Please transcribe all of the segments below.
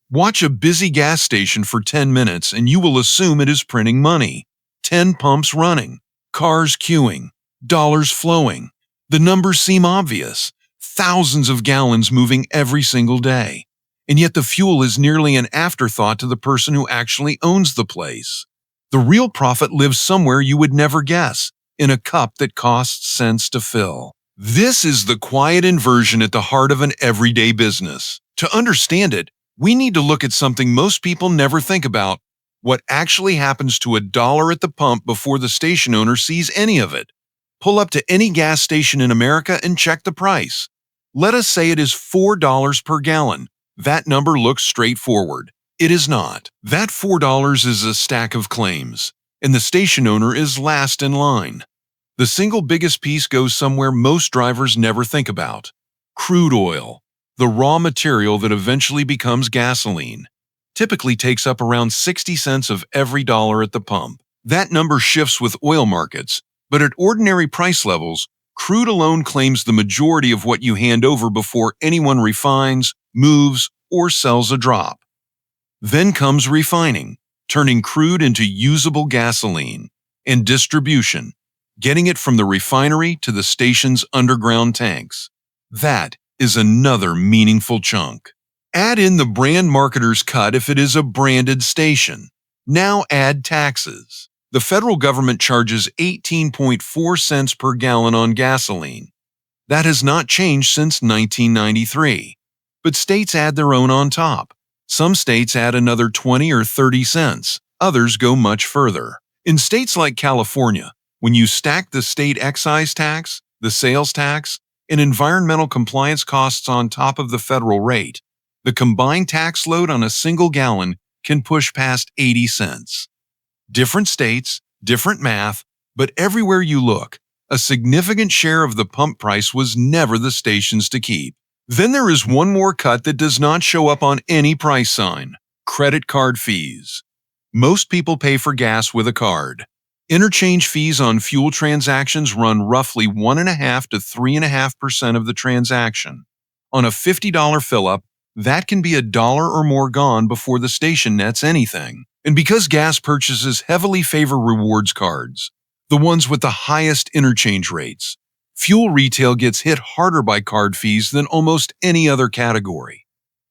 Watch a busy gas station for 10 minutes and you will assume it is printing money. 10 pumps running, cars queuing, dollars flowing. The numbers seem obvious. Thousands of gallons moving every single day. And yet the fuel is nearly an afterthought to the person who actually owns the place. The real profit lives somewhere you would never guess, in a cup that costs cents to fill. This is the quiet inversion at the heart of an everyday business. To understand it, we need to look at something most people never think about: what actually happens to $1 at the pump before the station owner sees any of it. Pull up to any gas station in America and check the price. Let us say it is $4 per gallon. That number looks straightforward. It is not. That $4 is a stack of claims, and the station owner is last in line. The single biggest piece goes somewhere most drivers never think about: crude oil, the raw material that eventually becomes gasoline. Typically takes up around 60 cents of every dollar at the pump. That number shifts with oil markets, but at ordinary price levels, crude alone claims the majority of what you hand over before anyone refines, moves, or sells a drop. Then comes refining, turning crude into usable gasoline, and distribution, getting it from the refinery to the station's underground tanks. That is another meaningful chunk. Add in the brand marketer's cut if it is a branded station. Now add taxes. The federal government charges 18.4 cents per gallon on gasoline. That has not changed since 1993. But states add their own on top. Some states add another 20 or 30 cents. Others go much further. In states like California, when you stack the state excise tax, the sales tax, and environmental compliance costs on top of the federal rate, the combined tax load on a single gallon can push past 80 cents. Different states, different math, but everywhere you look, a significant share of the pump price was never the station's to keep. Then there is one more cut that does not show up on any price sign: credit card fees. Most people pay for gas with a card. Interchange fees on fuel transactions run roughly 1.5% to 3.5% of the transaction. On a $50 fill-up, that can be $1 or more gone before the station nets anything. And because gas purchases heavily favor rewards cards, the ones with the highest interchange rates, fuel retail gets hit harder by card fees than almost any other category.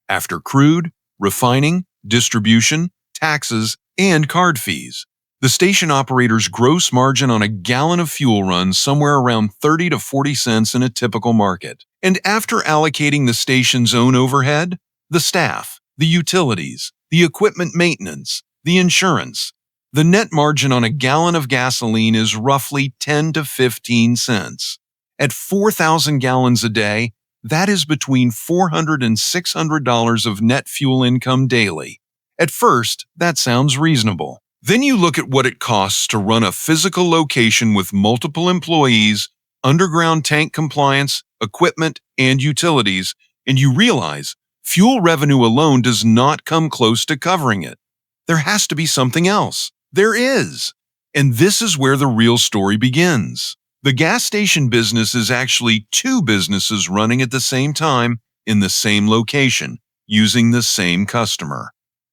After crude, refining, distribution, taxes, and card fees, the station operator's gross margin on a gallon of fuel runs somewhere around 30 to 40 cents in a typical market. And after allocating the station's own overhead, the staff, the utilities, the equipment maintenance, the insurance, the net margin on a gallon of gasoline is roughly 10 to 15 cents. At 4,000 gallons a day, that is between $400 and $600 of net fuel income daily. At first, that sounds reasonable. Then you look at what it costs to run a physical location with multiple employees, underground tank compliance, equipment, and utilities, and you realize fuel revenue alone does not come close to covering it. There has to be something else. There is. And this is where the real story begins. The gas station business is actually two businesses running at the same time in the same location, using the same customer.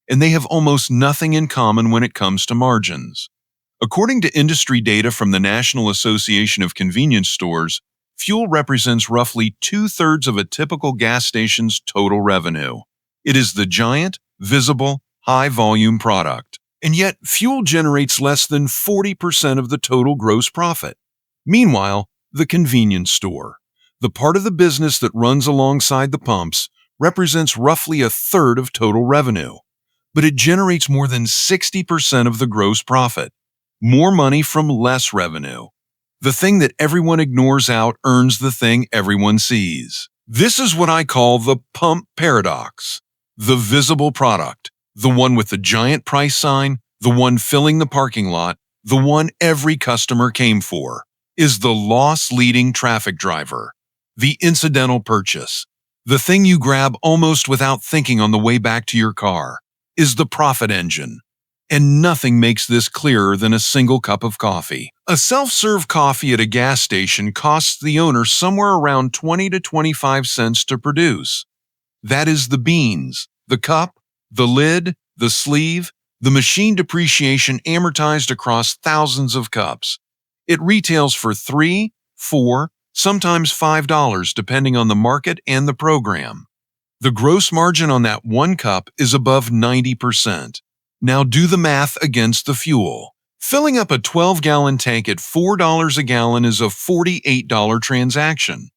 And they have almost nothing in common when it comes to margins. According to industry data from the National Association of Convenience Stores, fuel represents roughly 2/3 of a typical gas station's total revenue. It is the giant, visible, high-volume product. And yet, fuel generates less than 40% of the total gross profit. Meanwhile, the convenience store, the part of the business that runs alongside the pumps, represents roughly 1/3 of total revenue. But it generates more than 60% of the gross profit. More money from less revenue. The thing that everyone ignores out earns the thing everyone sees. This is what I call the pump paradox. The visible product, the one with the giant price sign, the one filling the parking lot, the one every customer came for, is the loss-leading traffic driver. The incidental purchase, the thing you grab almost without thinking on the way back to your car, is the profit engine. And nothing makes this clearer than a single cup of coffee. A self-serve coffee at a gas station costs the owner somewhere around 20 to 25 cents to produce. That is the beans, the cup, The lid, the sleeve, the machine depreciation amortized across thousands of cups. It retails for $3, $4, sometimes $5 depending on the market and the program. The gross margin on that one cup is above 90%. Now do the math against the fuel. Filling up a 12-gallon tank at $4 a gallon is a $48 transaction.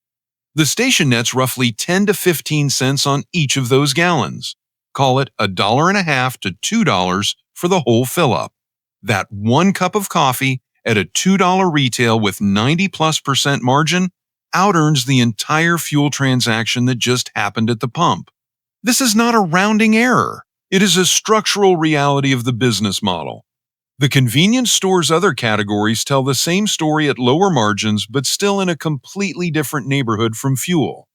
The station nets roughly 10 to 15 cents on each of those gallons. Call it $1.50 to $2 for the whole fill-up. That one cup of coffee at a $2 retail with 90+% margin out-earns the entire fuel transaction that just happened at the pump. This is not a rounding error. It is a structural reality of the business model. The convenience store's other categories tell the same story at lower margins but still in a completely different neighborhood from fuel.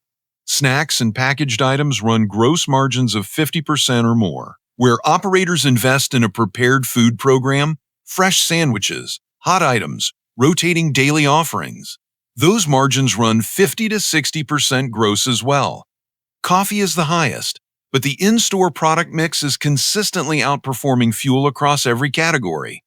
Snacks and packaged items run gross margins of 50% or more. Where operators invest in a prepared food program, fresh sandwiches, hot items, rotating daily offerings, those margins run 50 to 60% gross as well. Coffee is the highest, but the in-store product mix is consistently outperforming fuel across every category.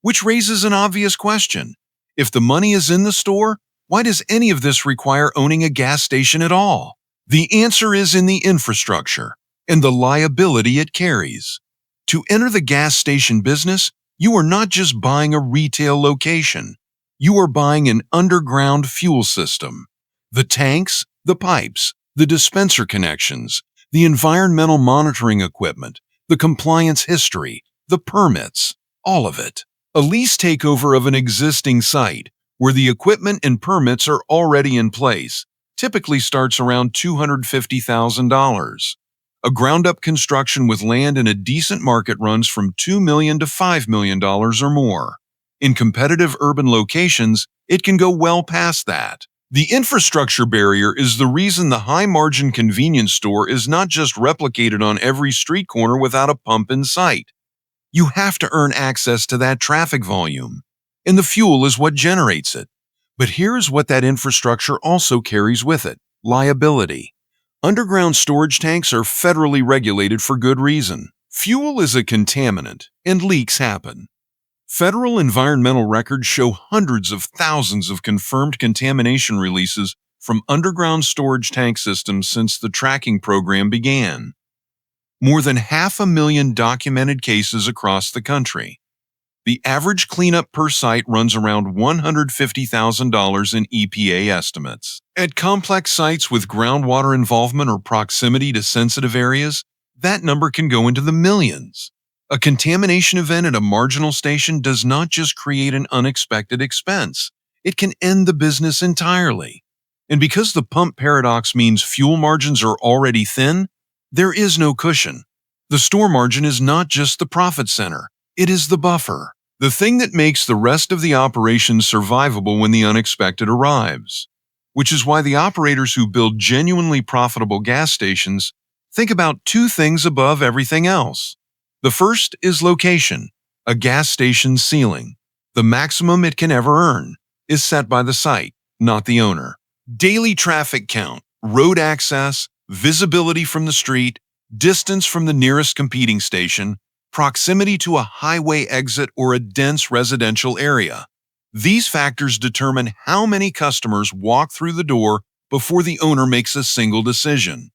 Which raises an obvious question. If the money is in the store, why does any of this require owning a gas station at all? The answer is in the infrastructure and the liability it carries. To enter the gas station business, you are not just buying a retail location. You are buying an underground fuel system. The tanks, the pipes, the dispenser connections, the environmental monitoring equipment, the compliance history, the permits, all of it. A lease takeover of an existing site, where the equipment and permits are already in place, typically starts around $250,000. A ground-up construction with land in a decent market runs from $2 million to $5 million or more. In competitive urban locations, it can go well past that. The infrastructure barrier is the reason the high-margin convenience store is not just replicated on every street corner without a pump in sight. You have to earn access to that traffic volume, and the fuel is what generates it. But here's what that infrastructure also carries with it: liability. Underground storage tanks are federally regulated for good reason. Fuel is a contaminant, and leaks happen. Federal environmental records show hundreds of thousands of confirmed contamination releases from underground storage tank systems since the tracking program began. More than 500,000 documented cases across the country. The average cleanup per site runs around $150,000 in EPA estimates. At complex sites with groundwater involvement or proximity to sensitive areas, that number can go into the millions. A contamination event at a marginal station does not just create an unexpected expense. It can end the business entirely. And because the pump paradox means fuel margins are already thin, there is no cushion. The store margin is not just the profit center. It is the buffer, the thing that makes the rest of the operation survivable when the unexpected arrives. Which is why the operators who build genuinely profitable gas stations think about two things above everything else. The first is location. A gas station's ceiling, the maximum it can ever earn, is set by the site, not the owner. Daily traffic count, road access, visibility from the street, distance from the nearest competing station, proximity to a highway exit or a dense residential area. These factors determine how many customers walk through the door before the owner makes a single decision.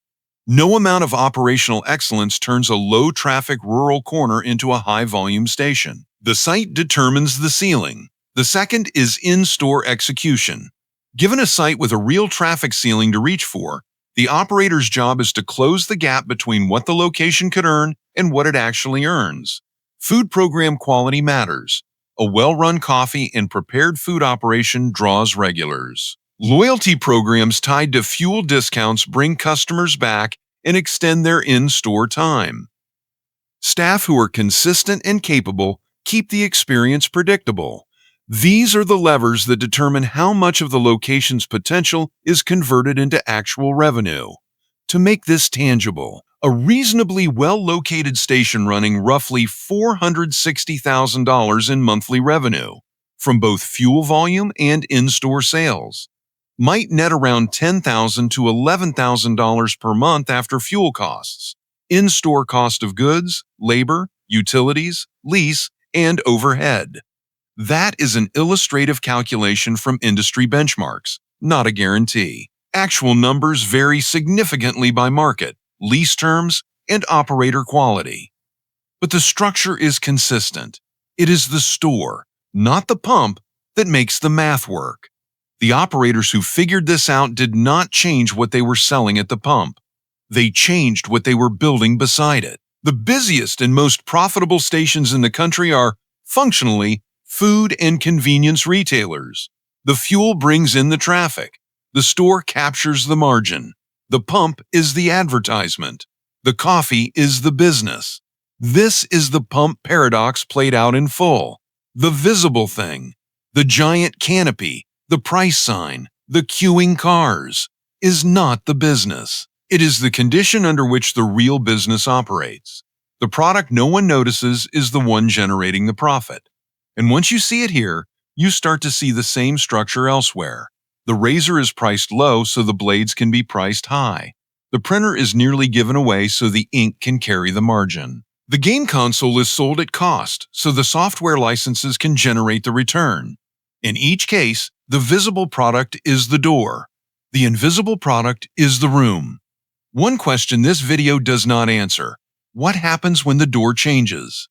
No amount of operational excellence turns a low-traffic rural corner into a high-volume station. The site determines the ceiling. The second is in-store execution. Given a site with a real traffic ceiling to reach for, the operator's job is to close the gap between what the location could earn and what it actually earns. Food program quality matters. A well-run coffee and prepared food operation draws regulars. Loyalty programs tied to fuel discounts bring customers back and extend their in-store time. Staff who are consistent and capable keep the experience predictable. These are the levers that determine how much of the location's potential is converted into actual revenue. To make this tangible, a reasonably well-located station running roughly $460,000 in monthly revenue from both fuel volume and in-store sales might net around $10,000 to $11,000 per month after fuel costs. in-store cost of goods, labor, utilities, lease, and overhead. That is an illustrative calculation from industry benchmarks, not a guarantee. Actual numbers vary significantly by market, lease terms, and operator quality. But the structure is consistent. It is the store, not the pump, that makes the math work. The operators who figured this out did not change what they were selling at the pump. They changed what they were building beside it. The busiest and most profitable stations in the country are, functionally, food and convenience retailers. The fuel brings in the traffic. The store captures the margin. The pump is the advertisement. The coffee is the business. This is the pump paradox played out in full. The visible thing, the giant canopy, the price sign, the queuing cars, is not the business. It is the condition under which the real business operates. The product no one notices is the one generating the profit. And once you see it here, you start to see the same structure elsewhere. The razor is priced low so the blades can be priced high. The printer is nearly given away so the ink can carry the margin. The game console is sold at cost so the software licenses can generate the return. In each case, the visible product is the door. The invisible product is the room. One question this video does not answer: what happens when the door changes?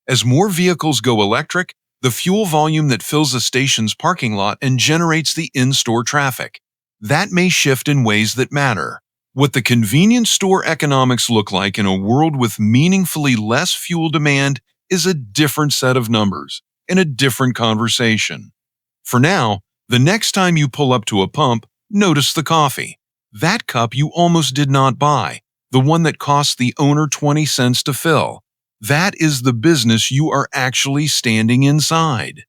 As more vehicles go electric, the fuel volume that fills a station's parking lot and generates the in-store traffic, that may shift in ways that matter. What the convenience store economics look like in a world with meaningfully less fuel demand is a different set of numbers and a different conversation. For now, the next time you pull up to a pump, notice the coffee. That cup you almost did not buy, the one that cost the owner 20 cents to fill. That is the business you are actually standing inside.